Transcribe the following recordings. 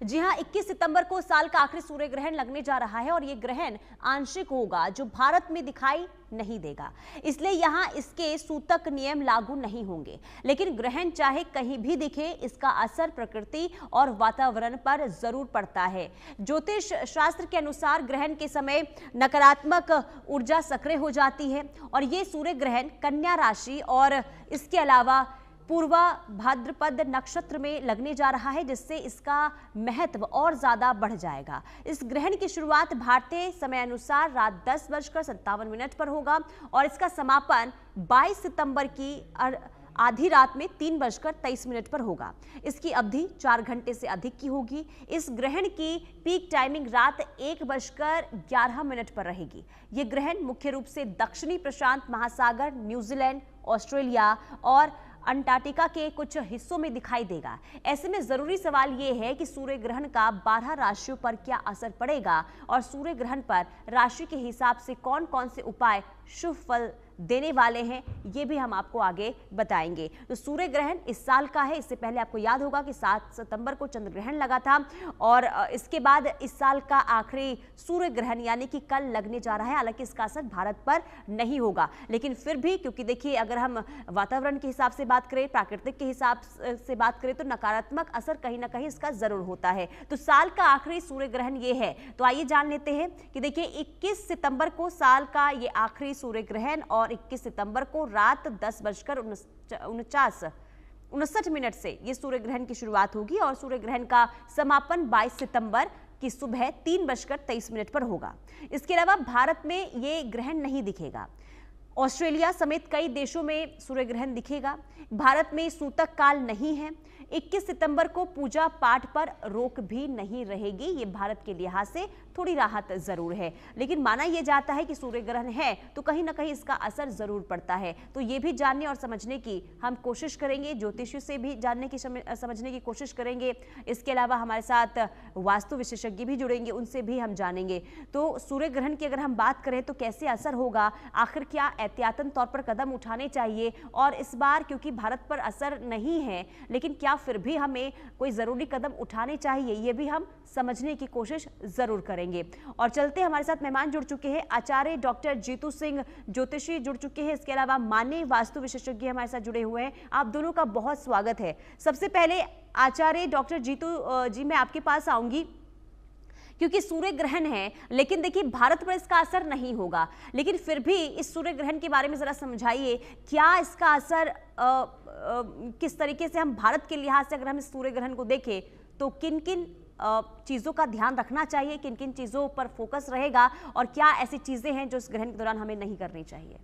जी हां, 21 सितंबर को साल का आखिरी सूर्य ग्रहण लगने जा रहा है और ये ग्रहण आंशिक होगा जो भारत में दिखाई नहीं देगा। इसलिए यहां इसके सूतक नियम लागू नहीं होंगे। लेकिन ग्रहण चाहे कहीं भी दिखे, इसका असर प्रकृति और वातावरण पर जरूर पड़ता है। ज्योतिष शास्त्र के अनुसार ग्रहण के समय नकारात्मक ऊर्जा सक्रिय हो जाती है और ये सूर्य ग्रहण कन्या राशि और इसके अलावा पूर्वा भाद्रपद नक्षत्र में लगने जा रहा है, जिससे इसका महत्व और ज्यादा बढ़ जाएगा। इस ग्रहण की शुरुआत भारतीय समय अनुसार रात 10:57 पर होगा और इसका समापन 22 सितंबर की आधी रात में 3:23 पर होगा। इसकी अवधि 4 घंटे से अधिक की होगी। इस ग्रहण की पीक टाइमिंग रात 1:11 पर रहेगी। यह ग्रहण मुख्य रूप से दक्षिणी प्रशांत महासागर, न्यूजीलैंड, ऑस्ट्रेलिया और अंटार्कटिका के कुछ हिस्सों में दिखाई देगा। ऐसे में जरूरी सवाल यह है कि सूर्य ग्रहण का 12 राशियों पर क्या असर पड़ेगा और सूर्य ग्रहण पर राशि के हिसाब से कौन कौन से उपाय शुभ फल देने वाले हैं, ये भी हम आपको आगे बताएंगे। तो सूर्य ग्रहण इस साल का है। इससे पहले आपको याद होगा कि 7 सितंबर को चंद्र ग्रहण लगा था और इसके बाद इस साल का आखिरी सूर्य ग्रहण यानी कि कल लगने जा रहा है। हालांकि इसका असर भारत पर नहीं होगा, लेकिन फिर भी क्योंकि देखिए, अगर हम वातावरण के हिसाब से बात करें, प्राकृतिक के हिसाब से बात करें, तो नकारात्मक असर कहीं ना कहीं इसका जरूर होता है। तो साल का आखिरी सूर्य ग्रहण ये है। तो आइए जान लेते हैं कि देखिए 21 सितंबर को साल का ये आखिरी सूर्य ग्रहण और 21 सितंबर को रात 10:59 से ये सूर्य ग्रहण की शुरुआत होगी और सूर्य ग्रहण का समापन 22 सितंबर की सुबह 3:23 पर होगा। इसके अलावा भारत में ये ग्रहण नहीं दिखेगा। ऑस्ट्रेलिया समेत कई देशों में सूर्य ग्रहण दिखेगा। भारत में सूतक काल नहीं है। 21 सितंबर को पूजा पाठ पर रोक भी नहीं रहेगी। ये भारत के लिहाज से थोड़ी राहत जरूर है, लेकिन माना यह जाता है कि सूर्य ग्रहण है तो कहीं ना कहीं इसका असर जरूर पड़ता है। तो ये भी जानने और समझने की हम कोशिश करेंगे, ज्योतिषी से भी जानने की समझने की कोशिश करेंगे। इसके अलावा हमारे साथ वास्तु विशेषज्ञ भी जुड़ेंगे, उनसे भी हम जानेंगे। तो सूर्य ग्रहण की अगर हम बात करें तो कैसे असर होगा, आखिर क्या एहतियातन तौर पर कदम उठाने चाहिए, और इस बार क्योंकि भारत पर असर नहीं है, लेकिन क्या फिर भी हमें कोई जरूरी कदम उठाने चाहिए, ये भी हम समझने की कोशिश जरूर करेंगे। और चलते हमारे साथ मेहमान जुड़ चुके हैं, आचार्य डॉक्टर जीतू सिंह ज्योतिषी जुड़ चुके हैं। इसके अलावा मान्य वास्तु विशेषज्ञ हमारे साथ जुड़े हुए हैं। आप दोनों का बहुत स्वागत है। सबसे पहले आचार्य डॉक्टर जीतू जी, मैं आपके पास आऊंगी क्योंकि सूर्य ग्रहण है, लेकिन देखिए भारत पर इसका असर नहीं होगा, लेकिन फिर भी इस सूर्य ग्रहण के बारे में जरा समझाइए, क्या इसका असर किस तरीके से हम भारत के लिहाज से अगर हम इस सूर्य ग्रहण को देखें तो किन किन चीजों का ध्यान रखना चाहिए, किन किन चीजों पर फोकस रहेगा और क्या ऐसी चीजें हैं जो इस ग्रहण के दौरान हमें नहीं करनी चाहिए?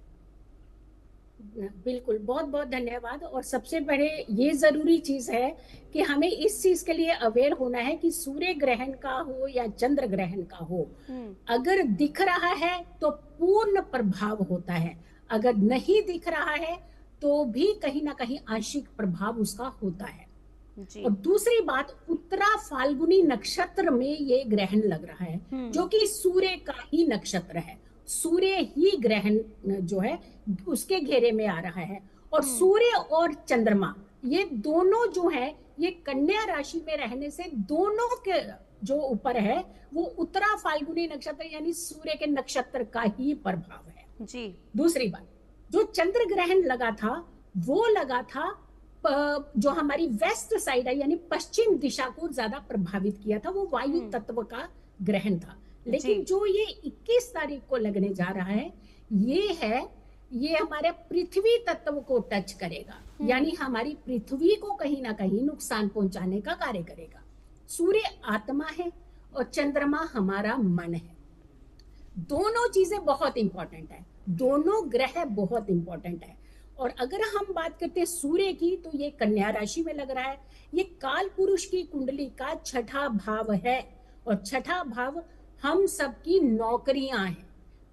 बिल्कुल, बहुत बहुत धन्यवाद। और सबसे बड़े ये जरूरी चीज है कि हमें इस चीज के लिए अवेयर होना है कि सूर्य ग्रहण का हो या चंद्र ग्रहण का हो, अगर दिख रहा है तो पूर्ण प्रभाव होता है, अगर नहीं दिख रहा है तो भी कहीं ना कहीं आंशिक प्रभाव उसका होता है। जी। और दूसरी बात, उत्तरा फाल्गुनी नक्षत्र में ये ग्रहण लग रहा है जो कि सूर्य का ही नक्षत्र है। सूर्य ही ग्रहण जो है उसके घेरे में आ रहा है और सूर्य और चंद्रमा ये दोनों जो है ये कन्या राशि में रहने से दोनों के जो ऊपर है वो उत्तरा फाल्गुनी नक्षत्र यानी सूर्य के नक्षत्र का ही प्रभाव है। जी। दूसरी बात, जो चंद्र ग्रहण लगा था वो लगा था जो हमारी वेस्ट साइड है यानी पश्चिम दिशा को ज्यादा प्रभावित किया था, वो वायु तत्व का ग्रहण था। लेकिन जो ये 21 तारीख को लगने जा रहा है ये हमारे पृथ्वी तत्व को टच करेगा, यानी हमारी पृथ्वी को कहीं ना कहीं नुकसान पहुंचाने का कार्य करेगा। सूर्य आत्मा है और चंद्रमा हमारा मन है। दोनों चीजें बहुत इंपॉर्टेंट है, दोनों ग्रह बहुत इंपॉर्टेंट है। और अगर हम बात करते हैं सूर्य की तो ये कन्या राशि में लग रहा है। ये काल पुरुष की कुंडली का 6ठा भाव है और 6ठा भाव हम सबकी नौकरियां हैं,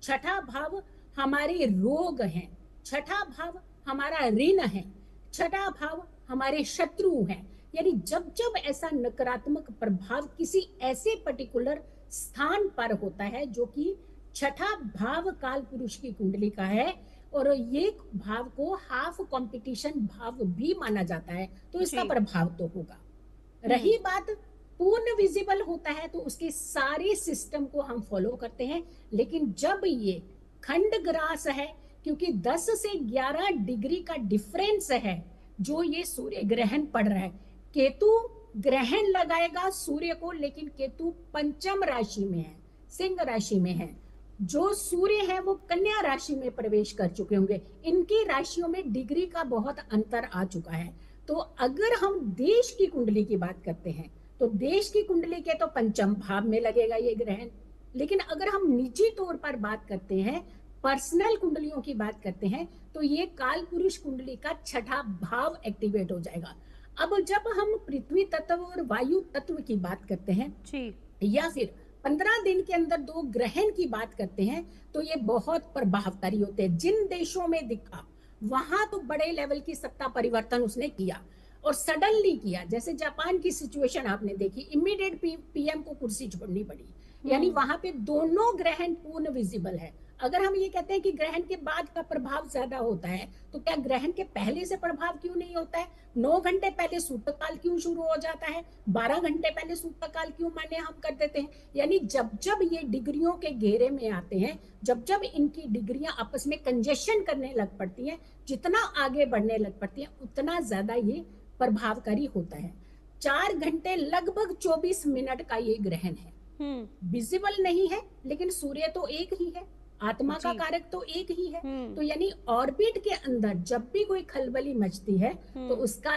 6ठा भाव हमारे रोग हैं, 6ठा भाव हमारा ऋण है, 6ठा भाव हमारे शत्रु हैं। यानी जब जब ऐसा नकारात्मक प्रभाव किसी ऐसे पर्टिकुलर स्थान पर होता है जो कि 6ठा भाव काल पुरुष की कुंडली का है और ये भाव को हाफ कंपटीशन भाव भी माना जाता है, तो इसका प्रभाव तो होगा। रही बात पूर्ण विजिबल होता है तो उसके सारे सिस्टम को हम फॉलो करते हैं। लेकिन जब ये खंड ग्रास है, क्योंकि 10 से 11 डिग्री का डिफरेंस है जो ये सूर्य ग्रहण पड़ रहा है। केतु ग्रहण लगाएगा सूर्य को, लेकिन केतु पंचम राशि में है, सिंह राशि में है। जो सूर्य है वो कन्या राशि में प्रवेश कर चुके होंगे। इनकी राशियों में डिग्री का बहुत अंतर आ चुका है। तो अगर हम देश की कुंडली की बात करते हैं तो देश की कुंडली के तो पंचम भाव में लगेगा ये ग्रहण। लेकिन अगर हम निजी तौर पर बात करते हैं, पर्सनल कुंडलियों की बात करते हैं, तो ये काल पुरुष कुंडली का छठा भाव एक्टिवेट हो जाएगा। अब जब हम पृथ्वी तत्व और वायु तत्व की बात करते हैं जी, या फिर 15 दिन के अंदर 2 ग्रहण की बात करते हैं, तो ये बहुत प्रभावकारी होते हैं। जिन देशों में दिखा वहां तो बड़े लेवल की सत्ता परिवर्तन उसने किया और सडनली किया। जैसे जापान की सिचुएशन आपने देखी, इमीडिएट पीएम को कुर्सी छोड़नी पड़ी, यानी वहां पे दोनों ग्रहण पूर्ण विजिबल है। अगर हम ये कहते हैं कि ग्रहण के बाद का प्रभाव ज्यादा होता है, तो क्या ग्रहण के पहले से प्रभाव क्यों नहीं होता है? 9 घंटे पहले सूतकाल क्यों शुरू हो जाता है? 12 घंटे पहले सूतकाल क्यों माने हम कर देते हैं? यानी जब जब ये डिग्रियों के घेरे में आते हैं, जब जब इनकी डिग्रियां आपस में कंजेशन करने लग पड़ती हैं, जितना आगे बढ़ने लग पड़ती हैं, उतना ज्यादा ये प्रभावकारी होता है। 4 घंटे लगभग 24 मिनट का ये ग्रहण है। विजिबल नहीं है, लेकिन सूर्य तो एक ही है, आत्मा का कारक तो एक ही है। तो यानी ऑर्बिट के अंदर जब भी कोई खलबली मचती है तो उसका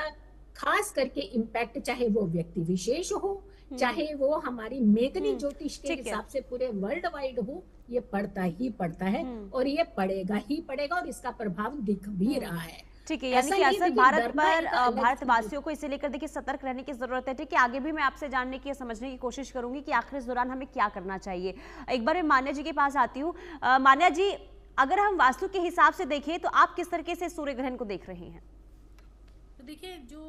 खास करके इम्पैक्ट, चाहे वो व्यक्ति विशेष हो, चाहे वो हमारी मेघनी ज्योतिष के हिसाब से पूरे वर्ल्ड वाइड हो, ये पड़ता ही पड़ता है और ये पड़ेगा ही पड़ेगा और इसका प्रभाव दिख भी रहा है। ठीक है, यानी कि असर भारत पर भारतवासियों को इसे लेकर देखिए सतर्क रहने की जरूरत है। ठीक है, आगे भी मैं आपसे जानने की समझने की कोशिश करूंगी कि आखिर इस दौरान हमें क्या करना चाहिए। एक बार मैं मान्या जी के पास आती हूँ। मान्या जी, अगर हम वास्तु के हिसाब से देखें तो आप किस तरीके से सूर्य ग्रहण को देख रहे हैं? तो देखिए, जो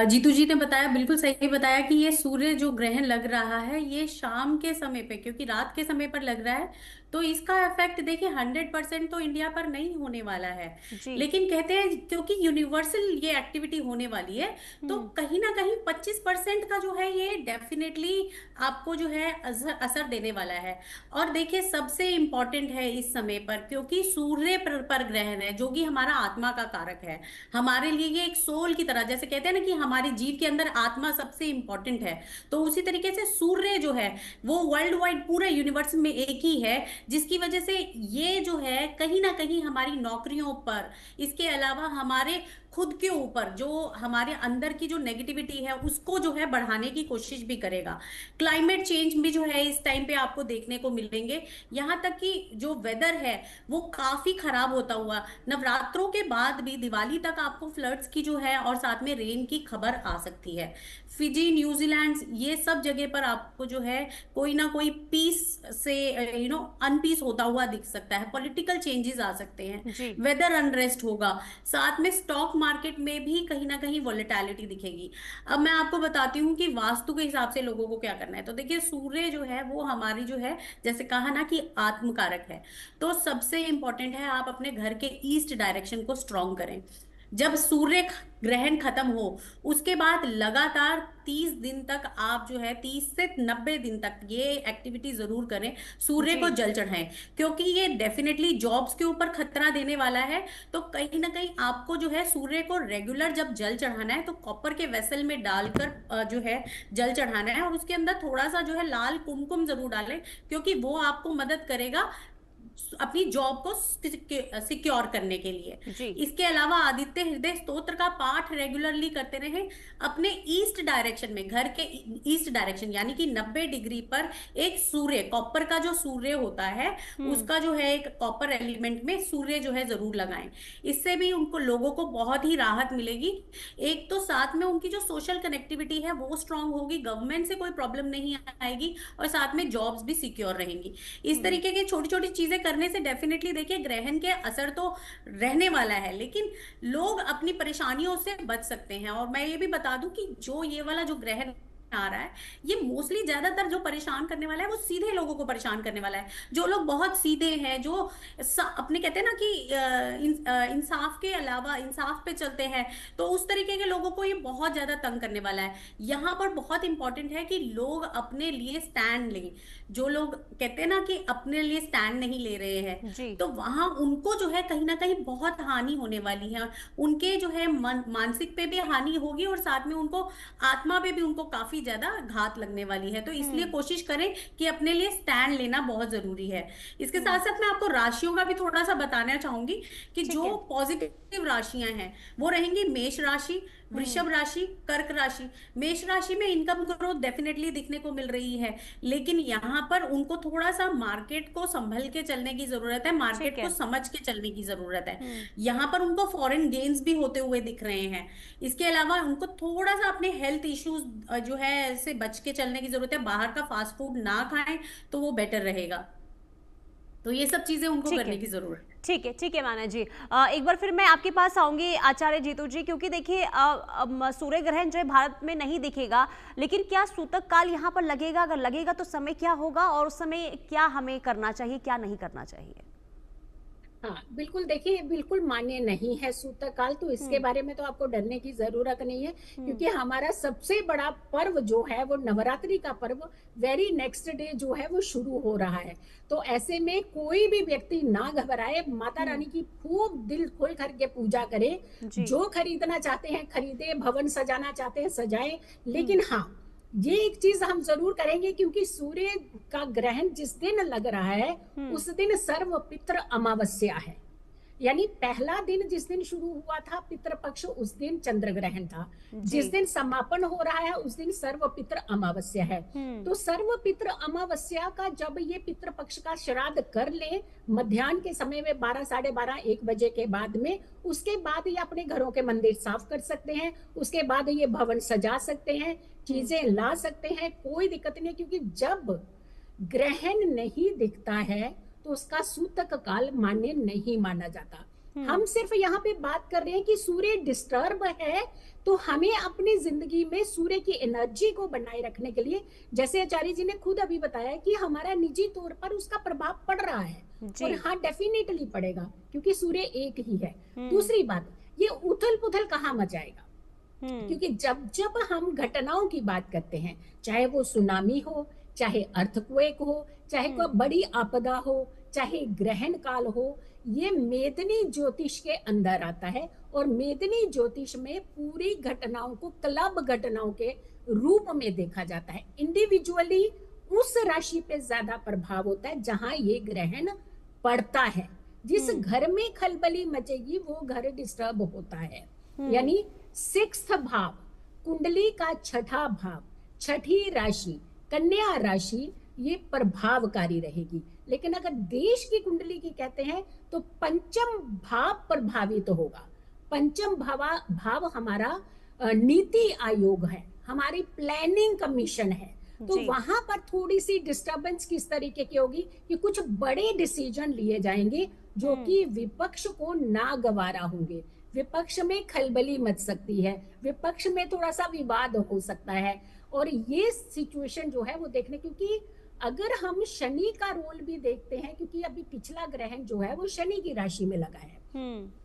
जीतू जी ने बताया बिल्कुल सही बताया कि ये सूर्य जो ग्रहण लग रहा है ये शाम के समय पे, क्योंकि रात के समय पर लग रहा है, तो इसका इफेक्ट देखिए 100% तो इंडिया पर नहीं होने वाला है। लेकिन कहते हैं क्योंकि यूनिवर्सल ये एक्टिविटी होने वाली है, तो कहीं ना कहीं 25% का जो है ये डेफिनेटली आपको जो है असर देने वाला है। और देखिए सबसे इम्पोर्टेंट है इस समय पर, क्योंकि सूर्य पर ग्रहण है जो कि हमारा आत्मा का कारक है। हमारे लिए ये एक सोल की तरह, जैसे कहते हैं ना कि हमारे जीव के अंदर आत्मा सबसे इंपॉर्टेंट है, तो उसी तरीके से सूर्य जो है वो वर्ल्ड वाइड पूरे यूनिवर्स में एक ही है, जिसकी वजह से ये जो है कहीं ना कहीं हमारी नौकरियों पर, इसके अलावा हमारे खुद के ऊपर जो हमारे अंदर की जो नेगेटिविटी है उसको जो है बढ़ाने की कोशिश भी करेगा। क्लाइमेट चेंज भी जो है इस टाइम पे आपको देखने को मिलेंगे। यहाँ तक कि जो वेदर है वो काफी खराब होता हुआ, नवरात्रों के बाद भी दिवाली तक आपको फ्लड्स की जो है और साथ में रेन की खबर आ सकती है। फिजी, न्यूजीलैंड, ये सब जगह पर आपको जो है कोई ना कोई पीस से अनपीस होता हुआ दिख सकता है। पॉलिटिकल चेंजेस आ सकते हैं, वेदर अनरेस्ट होगा, साथ में स्टॉक मार्केट में भी कहीं ना कहीं वॉलेटिलिटी दिखेगी। अब मैं आपको बताती हूँ कि वास्तु के हिसाब से लोगों को क्या करना है। तो देखिए सूर्य जो है वो हमारी जो है, जैसे कहा ना कि आत्मकारक है, तो सबसे इंपॉर्टेंट है आप अपने घर के ईस्ट डायरेक्शन को स्ट्रॉन्ग करें। जब सूर्य ग्रहण खत्म हो उसके बाद लगातार 30 दिन तक आप जो है 30 से 90 दिन तक ये एक्टिविटी जरूर करें, सूर्य को जल चढ़ाएं, क्योंकि ये डेफिनेटली जॉब्स के ऊपर खतरा देने वाला है। तो कहीं ना कहीं आपको जो है सूर्य को रेगुलर जब जल चढ़ाना है तो कॉपर के वेसल में डालकर जो है जल चढ़ाना है, और उसके अंदर थोड़ा सा जो है लाल कुमकुम जरूर डालें, क्योंकि वो आपको मदद करेगा अपनी जॉब को सिक्योर करने के लिए। इसके अलावा आदित्य हृदय स्तोत्र का पाठ रेगुलरली करते रहें। अपने ईस्ट डायरेक्शन में, घर के ईस्ट डायरेक्शन यानी कि 90 डिग्री पर एक सूर्य, कॉपर का जो सूर्य होता है उसका जो है एक कॉपर एलिमेंट में सूर्य जो है जरूर लगाएं। इससे भी उनको, लोगों को बहुत ही राहत मिलेगी। एक तो साथ में उनकी जो सोशल कनेक्टिविटी है वो स्ट्रांग होगी, गवर्नमेंट से कोई प्रॉब्लम नहीं आएगी, और साथ में जॉब्स भी सिक्योर रहेंगी। इस तरीके की छोटी छोटी चीजें करने से डेफिनेटली देखिए ग्रहण के असर तो रहने वाला है, लेकिन लोग अपनी परेशानियों से बच सकते हैं। और मैं ये भी बता दूं कि जो ये वाला जो ग्रहण आ रहा है, ये मोस्टली ज्यादातर जो परेशान करने वाला है वो सीधे लोगों को परेशान करने वाला है। जो लोग बहुत सीधे हैं, जो अपने कहते हैं ना कि इंसाफ के अलावा इंसाफ पे चलते हैं, तो उस तरीके के लोगों को ये बहुत ज्यादा तंग करने वाला है। यहाँ पर बहुत इंपॉर्टेंट है कि लोग अपने लिए स्टैंड लें। जो लोग कहते हैं ना कि अपने लिए स्टैंड नहीं ले रहे हैं, तो वहां उनको जो है कहीं ना कहीं बहुत हानि होने वाली है। उनके जो है मानसिक पे भी हानि होगी, और साथ में उनको आत्मा पे भी उनको काफी ज्यादा घात लगने वाली है। तो इसलिए कोशिश करें कि अपने लिए स्टैंड लेना बहुत जरूरी है। इसके साथ साथ मैं आपको राशियों का भी थोड़ा सा बताना चाहूंगी कि जो पॉजिटिव राशियां हैं वो रहेंगी मेष राशि, वृषभ राशि, कर्क राशि। मेष राशि में इनकम ग्रोथ डेफिनेटली दिखने को मिल रही है, लेकिन यहाँ पर उनको थोड़ा सा मार्केट को संभल के चलने की जरूरत है, मार्केट को समझ के चलने की जरूरत है। यहाँ पर उनको फॉरेन गेन्स भी होते हुए दिख रहे हैं। इसके अलावा उनको थोड़ा सा अपने हेल्थ इश्यूज जो है से बच के चलने की जरूरत है। बाहर का फास्ट फूड ना खाएं तो वो बेटर रहेगा। तो ये सब चीजें उनको करने की जरूरत है। ठीक है माना जी। एक बार फिर मैं आपके पास आऊंगी आचार्य जीतू जी, क्योंकि देखिए सूर्य ग्रहण जो है भारत में नहीं दिखेगा, लेकिन क्या सूतक काल यहाँ पर लगेगा? अगर लगेगा तो समय क्या होगा, और उस समय क्या हमें करना चाहिए, क्या नहीं करना चाहिए? हाँ बिल्कुल, देखिए बिल्कुल मान्य नहीं है सूतक काल, तो इसके बारे में तो आपको डरने की जरूरत नहीं है, क्योंकि हमारा सबसे बड़ा पर्व जो है वो नवरात्रि का पर्व वेरी नेक्स्ट डे जो है वो शुरू हो रहा है। तो ऐसे में कोई भी व्यक्ति ना घबराए, माता रानी की खूब दिल खोल करके पूजा करे। जो खरीदना चाहते हैं खरीदे, भवन सजाना चाहते हैं सजाए, लेकिन हाँ ये एक चीज हम जरूर करेंगे, क्योंकि सूर्य का ग्रहण जिस दिन लग रहा है उस दिन सर्व पितृ अमावस्या है। यानी पहला दिन जिस दिन शुरू हुआ था पितृपक्ष, उस दिन चंद्र ग्रहण था। जिस दिन समापन हो रहा है उस दिन सर्व पितृ अमावस्या है। तो सर्व पितृ अमावस्या का जब ये पितृपक्ष का श्राद्ध कर ले मध्याह्न के समय में 12, 12:30, 1 बजे के बाद में, उसके बाद ये अपने घरों के मंदिर साफ कर सकते हैं। उसके बाद ये भवन सजा सकते हैं, चीजें ला सकते हैं, कोई दिक्कत नहीं। क्योंकि जब ग्रहण नहीं दिखता है तो उसका सूतक काल मान्य नहीं माना जाता। हम सिर्फ यहाँ पे बात कर रहे हैं कि सूर्य डिस्टर्ब है, तो हमें अपनी जिंदगी में सूर्य की एनर्जी को बनाए रखने के लिए, जैसे आचार्य जी ने खुद अभी बताया कि हमारा निजी तौर पर उसका प्रभाव पड़ रहा है, और हाँ डेफिनेटली पड़ेगा, क्योंकि सूर्य एक ही है। दूसरी बात, ये उथल पुथल कहाँ मचाएगा? क्योंकि जब जब हम घटनाओं की बात करते हैं, चाहे वो सुनामी हो, चाहे अर्थक्वेक हो, चाहे कोई बड़ी आपदा हो, चाहे ग्रहण काल हो, ये मेदिनी ज्योतिष के अंदर आता है। और मेदिनी ज्योतिष में पूरी घटनाओं को क्लब घटनाओं के रूप में देखा जाता है। इंडिविजुअली उस राशि पे ज्यादा प्रभाव होता है जहां ये ग्रहण पड़ता है। जिस घर में खलबली मचेगी वो घर डिस्टर्ब होता है। यानी 6th भाव, कुंडली का 6ठा भाव, 6ठी राशि कन्या राशि, ये प्रभावकारी रहेगी। लेकिन अगर देश की कुंडली की कहते हैं तो 5म भाव प्रभावित तो होगा। 5म भाव हमारा नीति आयोग है, हमारी प्लानिंग कमीशन है। तो वहां पर थोड़ी सी डिस्टरबेंस किस तरीके की होगी कि कुछ बड़े डिसीजन लिए जाएंगे जो कि विपक्ष को नागवारा होंगे। विपक्ष में खलबली मच सकती है, विपक्ष में थोड़ा सा विवाद हो सकता है। और ये सिचुएशन जो है वो देखने, क्योंकि अगर हम शनि का रोल भी देखते हैं, क्योंकि अभी पिछला ग्रहण जो है वो शनि की राशि में लगा है,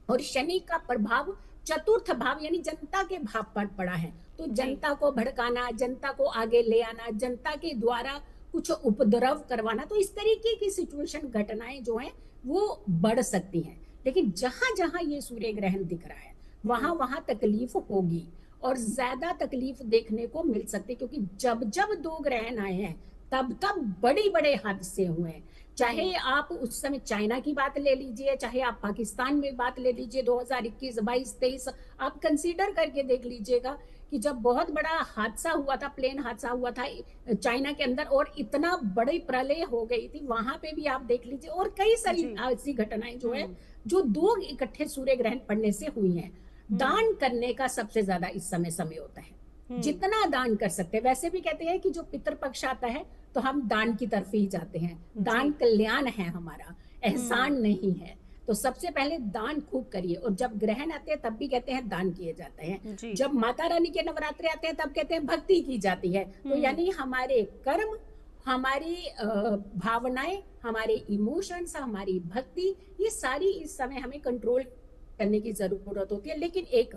और शनि का प्रभाव 4th भाव यानी जनता के भाव पर पड़ा है। तो जनता को भड़काना, जनता को आगे ले आना, जनता के द्वारा कुछ उपद्रव करवाना, तो इस तरीके की सिचुएशन घटनाएं जो है वो बढ़ सकती हैं। लेकिन जहां जहां ये सूर्य ग्रहण दिख रहा है वहां वहां तकलीफ होगी, और ज्यादा तकलीफ देखने को मिल सकती है। क्योंकि जब जब 2 ग्रहण आए हैं तब तब बड़े बड़े हादसे हुए हैं। चाहे आप उस समय चाइना की बात ले लीजिए, चाहे आप पाकिस्तान में बात ले लीजिए, 2021, 22, 23 आप कंसीडर करके देख लीजिएगा कि जब बहुत बड़ा हादसा हुआ था, प्लेन हादसा हुआ था चाइना के अंदर, और इतना बड़ी प्रलय हो गई थी, वहां पे भी आप देख लीजिए। और कई सारी ऐसी घटनाएं जो है जो 2 इकट्ठे सूर्य ग्रहण पड़ने से हुई हैं। दान करने का सबसे ज्यादा इस समय होता है, जितना दान कर सकते हैं। वैसे भी कहते हैं कि जो पितृपक्ष आता है तो हम दान की तरफ ही जाते हैं, दान कल्याण है हमारा, एहसान नहीं है। तो सबसे पहले दान खूब करिए। और जब ग्रहण आते हैं तब भी कहते हैं दान किए जाते हैं। जब माता रानी के नवरात्रे आते हैं तब कहते हैं भक्ति की जाती है। तो यानी हमारे कर्म, हमारी भावनाएं, हमारे इमोशंस, हमारी भक्ति, ये सारी इस समय हमें कंट्रोल करने की जरूरत होती है। लेकिन एक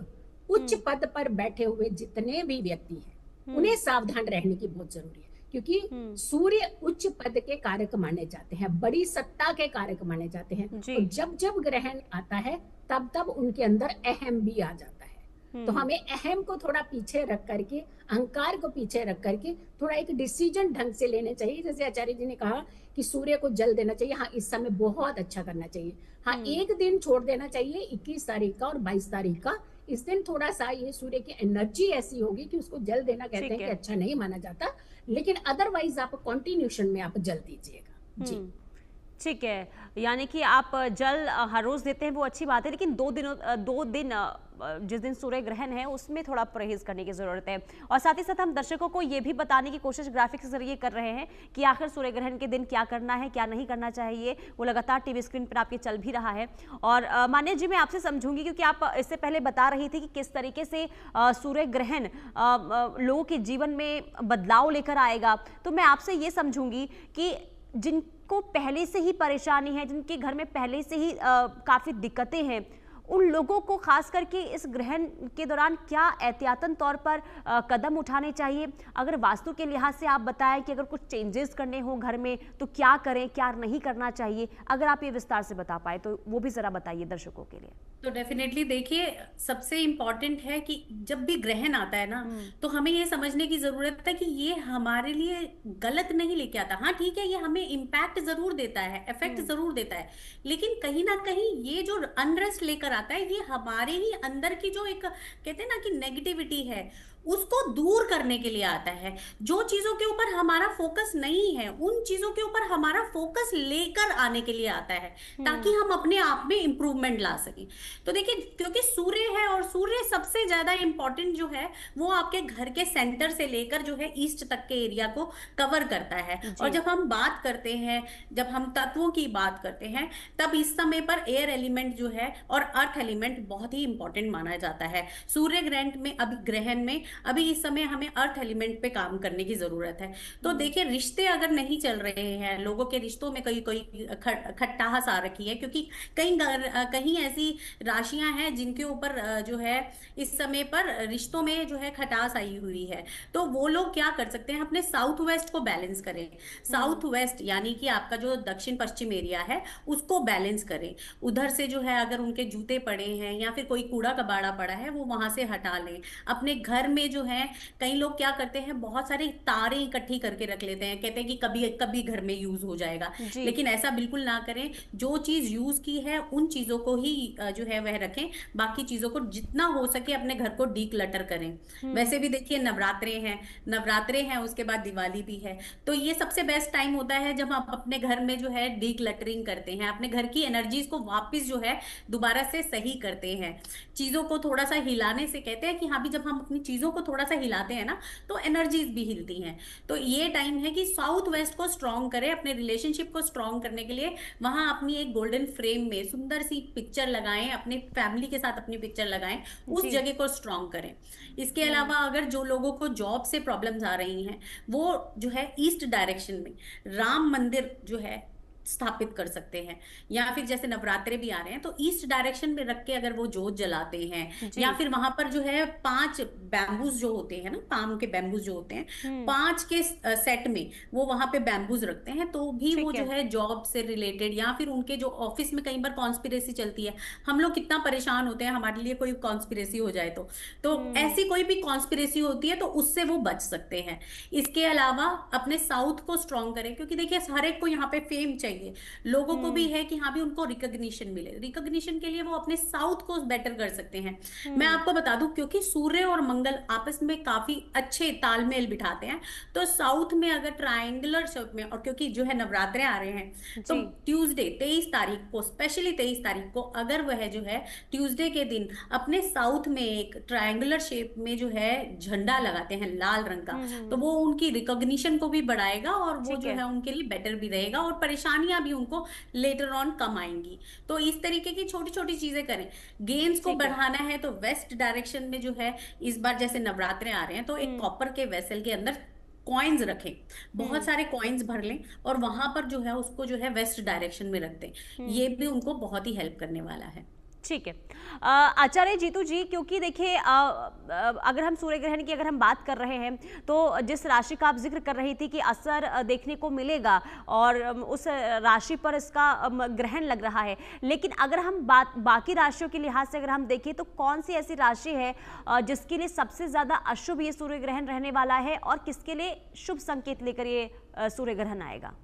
उच्च पद पर बैठे हुए जितने भी व्यक्ति हैं उन्हें सावधान रहने की बहुत जरूरी है, क्योंकि सूर्य उच्च पद के कारक माने जाते हैं, बड़ी सत्ता के कारक माने जाते हैं। तो जब जब ग्रहण आता है तब तब उनके अंदर अहम भी आ जाता है। तो हमें अहम को थोड़ा पीछे रख करके, अहंकार को पीछे रख करके थोड़ा एक डिसीजन ढंग से लेने चाहिए। जैसे आचार्य जी ने कहा कि सूर्य को जल देना चाहिए, हाँ इस समय बहुत अच्छा करना चाहिए। हाँ एक दिन छोड़ देना चाहिए, 21 तारीख का और 22 तारीख का। इस दिन थोड़ा सा ये सूर्य की एनर्जी ऐसी होगी कि उसको जल देना कहते हैं कि अच्छा नहीं माना जाता, लेकिन अदरवाइज आप कंटिन्यूशन में आप जल दीजिएगा। जी ठीक है, यानी कि आप जल हर रोज देते हैं वो अच्छी बात है, लेकिन 2 दिन जिस दिन सूर्य ग्रहण है उसमें थोड़ा परहेज करने की जरूरत है। और साथ ही साथ हम दर्शकों को ये भी बताने की कोशिश ग्राफिक्स के जरिए कर रहे हैं कि आखिर सूर्य ग्रहण के दिन क्या करना है, क्या नहीं करना चाहिए, वो लगातार टीवी स्क्रीन पर आपके चल भी रहा है। और मान्या जी, मैं आपसे समझूंगी क्योंकि आप इससे पहले बता रही थी कि किस तरीके से सूर्य ग्रहण लोगों के जीवन में बदलाव लेकर आएगा। तो मैं आपसे ये समझूंगी कि जिनको पहले से ही परेशानी है, जिनके घर में पहले से ही काफ़ी दिक्कतें हैं, उन लोगों को खास करके इस ग्रहण के दौरान क्या एहतियातन तौर पर कदम उठाने चाहिए? अगर वास्तु के लिहाज से आप बताएं कि अगर कुछ चेंजेस करने हो घर में तो क्या करें, क्या नहीं करना चाहिए, अगर आप ये विस्तार से बता पाए तो वो भी जरा बताइए दर्शकों के लिए। तो डेफिनेटली देखिए, सबसे इम्पॉर्टेंट है कि जब भी ग्रहण आता है ना, तो हमें ये समझने की जरूरत है कि ये हमारे लिए गलत नहीं लेके आता। हाँ ठीक है, ये हमें इम्पैक्ट जरूर देता है, इफेक्ट जरूर देता है, लेकिन कहीं ना कहीं ये जो अनरेस्ट लेकर आता है, ये हमारे ही अंदर की जो एक कहते हैं ना कि नेगेटिविटी है, उसको दूर करने के लिए आता है। जो चीजों के ऊपर हमारा फोकस नहीं है, उन चीजों के ऊपर हमारा फोकस लेकर आने के लिए आता है, ताकि हम अपने आप में इंप्रूवमेंट ला सकें। तो देखिए, क्योंकि सूर्य है और सूर्य सबसे ज्यादा इंपॉर्टेंट जो है वो आपके घर के सेंटर से लेकर जो है ईस्ट तक के एरिया को कवर करता है। और जब हम बात करते हैं, जब हम तत्वों की बात करते हैं, तब इस समय पर एयर एलिमेंट जो है और अर्थ एलिमेंट बहुत ही इंपॉर्टेंट माना जाता है। सूर्य ग्रहण में, अभी ग्रहण में अभी इस समय हमें अर्थ एलिमेंट पे काम करने की जरूरत है। तो देखिए, रिश्ते अगर नहीं चल रहे हैं, लोगों के रिश्तों में कोई खटास आ रखी है, क्योंकि कहीं ऐसी राशियां हैं जिनके ऊपर जो है इस समय पर रिश्तों में जो है खटास आई हुई है, तो वो लोग क्या कर सकते हैं, अपने साउथ वेस्ट को बैलेंस करें। साउथ वेस्ट यानी कि आपका जो दक्षिण पश्चिम एरिया है उसको बैलेंस करें। उधर से जो है अगर उनके जूते पड़े हैं या फिर कोई कूड़ा कबाड़ा पड़ा है वो वहां से हटा लें। अपने घर में जो है, कई लोग क्या करते हैं, बहुत सारी तारें इकट्ठी करके रख लेते हैं, कहते हैं कि कभी कभी घर में यूज हो जाएगा, लेकिन ऐसा बिल्कुल ना करें। जो चीज यूज की है उन चीजों को ही जो है वह रखें, बाकी चीजों को जितना हो सके अपने घर को डीक्लटर करें। वैसे भी देखिए, नवरात्रे हैं, उसके बाद दिवाली भी है, तो ये सबसे बेस्ट टाइम होता है जब आप अपने घर में जो है डीक्लटरिंग करते हैं, अपने घर की एनर्जीज को वापस जो है दोबारा से सही करते हैं। चीजों को थोड़ा सा हिलाने से, कहते हैं कि हाँ भी जब हम अपनी चीजों को थोड़ा सा हिलाते हैं ना तो एनर्जीज भी हिलती हैं। तो ये टाइम है कि साउथ वेस्ट को स्ट्रॉन्ग करें, अपने रिलेशनशिप को स्ट्रॉन्ग करने के लिए वहां अपनी एक गोल्डन फ्रेम में सुंदर सी पिक्चर लगाएं, अपने फैमिली के साथ अपनी पिक्चर लगाएं, उस जगह को स्ट्रॉन्ग करें। इसके अलावा अगर जो लोगों को जॉब से प्रॉब्लम्स आ रही हैं, वो जो है ईस्ट डायरेक्शन में राम मंदिर जो है स्थापित कर सकते हैं, या फिर जैसे नवरात्रे भी आ रहे हैं तो ईस्ट डायरेक्शन में रख के अगर वो जोत जलाते हैं, या फिर वहां पर जो है 5 बैम्बूज जो होते हैं ना, पाम के बैम्बूज जो होते हैं, 5 के सेट में वो वहां पे बैम्बूज रखते हैं, तो भी वो जो है जॉब से रिलेटेड, या फिर उनके जो ऑफिस में कई बार कॉन्स्पिरेसी चलती है, हम लोग कितना परेशान होते हैं हमारे लिए कोई कॉन्स्पिरेसी हो जाए तो ऐसी कोई भी कॉन्स्पिरेसी होती है तो उससे वो बच सकते हैं। इसके अलावा अपने साउथ को स्ट्रॉन्ग करें, क्योंकि देखिए हर एक को यहाँ पे फेम चाहिए, लोगों को भी है कि हाँ भी उनको रिकॉग्निशन मिले। रिकॉग्निशन के लिए वो अपने साउथ को बेटर कर सकते हैं। मैं आपको बता दूं, क्योंकि सूर्य और मंगल आपस में काफी अच्छे तालमेल बिठाते हैं, तो साउथ में अगर ट्रायंगुलर शेप में, और क्योंकि जो है नवरात्रे आ रहे हैं, तो ट्यूसडे 23 तारीख को, स्पेशली 23 तारीख को अगर वह जो है ट्यूसडे के दिन अपने साउथ में एक ट्रायंगुलर शेप में जो है झंडा लगाते हैं लाल रंग का, तो वो उनकी रिकॉग्निशन को भी बढ़ाएगा और वो जो है उनके लिए बेटर भी रहेगा और परेशान परेशानियां भी उनको लेटर ऑन कम आएंगी। तो इस तरीके की छोटी छोटी चीजें करें। गेन्स को ठीक है। बढ़ाना है तो वेस्ट डायरेक्शन में जो है, इस बार जैसे नवरात्रे आ रहे हैं तो एक कॉपर के वेसल के अंदर कॉइन्स रखें, बहुत सारे कॉइन्स भर लें और वहां पर जो है उसको जो है वेस्ट डायरेक्शन में रख दें। ये भी उनको बहुत ही हेल्प करने वाला है। ठीक है। आचार्य जीतू जी, क्योंकि देखिए अगर हम सूर्य ग्रहण की अगर हम बात कर रहे हैं तो जिस राशि का आप जिक्र कर रही थी कि असर देखने को मिलेगा और उस राशि पर इसका ग्रहण लग रहा है, लेकिन अगर हम बाकी राशियों के लिहाज से अगर हम देखें तो कौन सी ऐसी राशि है जिसके लिए सबसे ज्यादा अशुभ ये सूर्य ग्रहण रहने वाला है और किसके लिए शुभ संकेत लेकर ये सूर्य ग्रहण आएगा?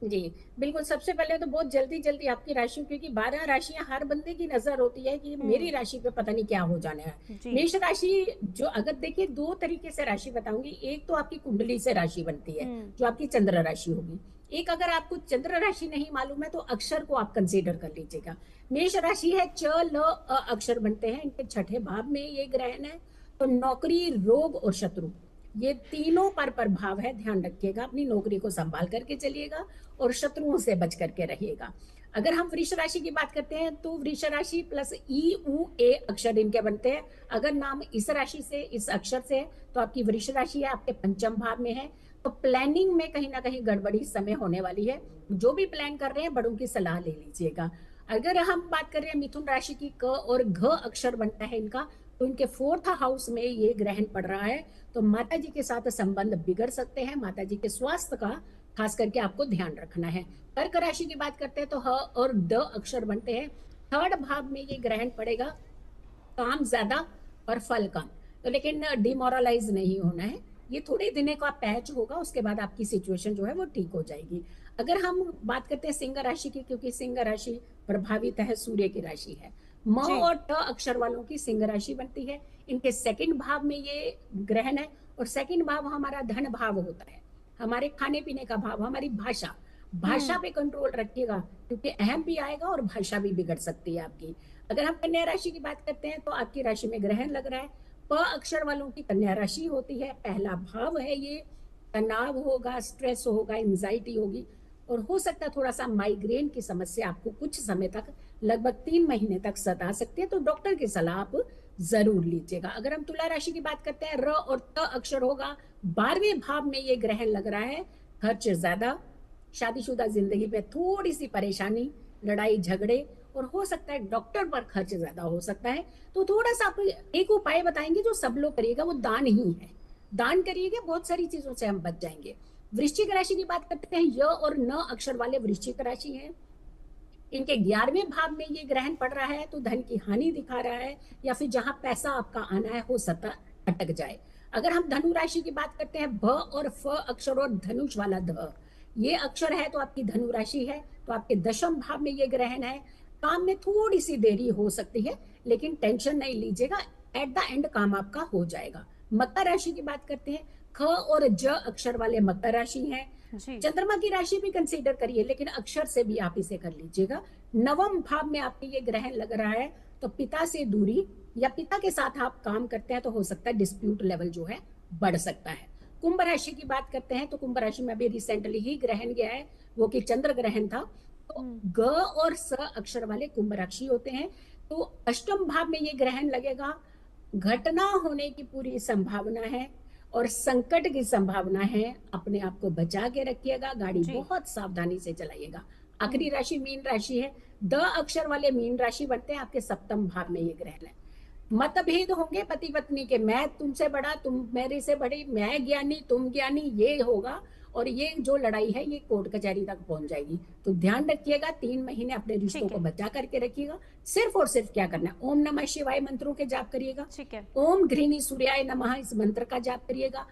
जी बिल्कुल। सबसे पहले तो बहुत जल्दी जल्दी आपकी राशि, क्योंकि 12 राशियां हर बंदे की नजर होती है कि मेरी राशि पे पता नहीं क्या हो जाना है। मेष राशि जो, अगर देखिए, दो तरीके से राशि बताऊंगी। एक तो आपकी कुंडली से राशि बनती है जो आपकी चंद्र राशि होगी। एक अगर आपको चंद्र राशि नहीं मालूम है तो अक्षर को आप कंसीडर कर लीजिएगा। मेष राशि है, च ल अ अक्षर बनते हैं, इनके छठे भाव में ये ग्रहण है। तो नौकरी, रोग और शत्रु, ये तीनों पर प्रभाव है। ध्यान रखिएगा, अपनी नौकरी को संभाल करके चलिएगा और शत्रुओं से बच करके रहिएगा। अगर हम वृष राशि की बात करते हैं तो वृष राशि प्लस ई उ ए अक्षर इनके बनते हैं। अगर नाम इस राशि से, इस अक्षर से है तो आपकी वृष राशि है, आपके पंचम भाव में है। तो प्लानिंग में कहीं ना कहीं गड़बड़ी समय होने वाली है। जो भी प्लान कर रहे हैं बड़ों की सलाह ले लीजिएगा। अगर हम बात कर रहे हैं मिथुन राशि की, क और घ अक्षर बनता है इनका, तो इनके 4th हाउस में ये ग्रहण पड़ रहा है। तो माता जी के साथ संबंध बिगड़ सकते हैं। माता जी के स्वास्थ्य का खास करके आपको ध्यान रखना है। कर्क राशि की बात करते हैं तो ह और ड अक्षर बनते हैं। 3rd भाव में ये ग्रहण पड़ेगा। काम ज्यादा और फल कम, तो लेकिन डिमोरलाइज नहीं होना है। ये थोड़े दिनों का पैच होगा, उसके बाद आपकी सिचुएशन जो है वो ठीक हो जाएगी। अगर हम बात करते हैं सिंह राशि की, क्योंकि सिंह राशि प्रभावित है, सूर्य की राशि है। म और ट अक्षर वालों की सिंह राशि बनती है। इनके 2nd भाव में ये ग्रहण है और 2nd भाव हमारा धन भाव होता है, हमारे खाने पीने का भाव, हमारी भाषा पे कंट्रोल रखिएगा, क्योंकि अहम भी आएगा और भाषा भी बिगड़ सकती है आपकी। अगर हम कन्या राशि की बात करते हैं तो आपकी राशि में ग्रहण लग रहा है। प अक्षर वालों की कन्या राशि होती है, पहला भाव है ये। तनाव होगा, स्ट्रेस होगा, एंजाइटी होगी और हो सकता है थोड़ा सा माइग्रेन की समस्या आपको कुछ समय तक, लगभग 3 महीने तक सता सकती है। तो डॉक्टर की सलाह आप जरूर लीजिएगा। अगर हम तुला राशि की बात करते हैं, र और त अक्षर होगा। 12वें भाव में ये ग्रहण लग रहा है। खर्च ज्यादा, शादीशुदा जिंदगी पे थोड़ी सी परेशानी, लड़ाई झगड़े और हो सकता है डॉक्टर पर खर्च ज्यादा हो सकता है। तो थोड़ा सा आप एक उपाय बताएंगे जो सब लोग करिएगा, वो दान ही है। दान करिएगा, बहुत सारी चीजों से हम बच जाएंगे। वृश्चिक राशि की बात करते हैं, य और न अक्षर वाले वृश्चिक राशि है। इनके 11वें भाव में ये ग्रहण पड़ रहा है, तो धन की हानि दिखा रहा है या फिर जहां पैसा आपका आना है हो सकता अटक जाए। अगर हम धनु राशि की बात करते हैं, भ और फ अक्षर और धनुष वाला ध ये अक्षर है तो आपकी धनु राशि है। तो आपके 10वें भाव में ये ग्रहण है। काम में थोड़ी सी देरी हो सकती है, लेकिन टेंशन नहीं लीजिएगा, एट द एंड काम आपका हो जाएगा। मकर राशि की बात करते हैं, ख और ज अक्षर वाले मकर राशि हैं। चंद्रमा की राशि भी कंसीडर करिए, लेकिन अक्षर से भी आप इसे कर लीजिएगा। 9वें भाव में आपके ये ग्रहण लग रहा है, तो पिता से दूरी या पिता के साथ आप काम करते हैं तो हो सकता है डिस्प्यूट लेवल जो है बढ़ सकता है। कुंभ राशि की बात करते हैं तो कुंभ राशि में अभी रिसेंटली ही ग्रहण गया है, वो कि चंद्र ग्रहण था। तो ग और स अक्षर वाले कुंभ राशि होते हैं। तो 8वें भाव में ये ग्रहण लगेगा। घटना होने की पूरी संभावना है और संकट की संभावना है। अपने आप को बचा के रखिएगा, गाड़ी बहुत सावधानी से चलाइएगा। आखिरी राशि मीन राशि है। द अक्षर वाले मीन राशि बनते हैं, आपके 7वें भाव में ये ग्रहण है। मतभेद होंगे पति पत्नी के, मैं तुमसे बड़ा, तुम मेरे से बड़ी, मैं ज्ञानी तुम ज्ञानी, ये होगा और ये जो लड़ाई है ये कोर्ट कचहरी तक पहुंच जाएगी। तो ध्यान रखिएगा, 3 महीने अपने रिश्तों को बचा करके रखिएगा। सिर्फ और सिर्फ क्या करना है, ओम नमः शिवाय मंत्रों के जाप करिएगा। ठीक है। ओम घृणी सूर्याय नमः इस मंत्र का जाप करिएगा।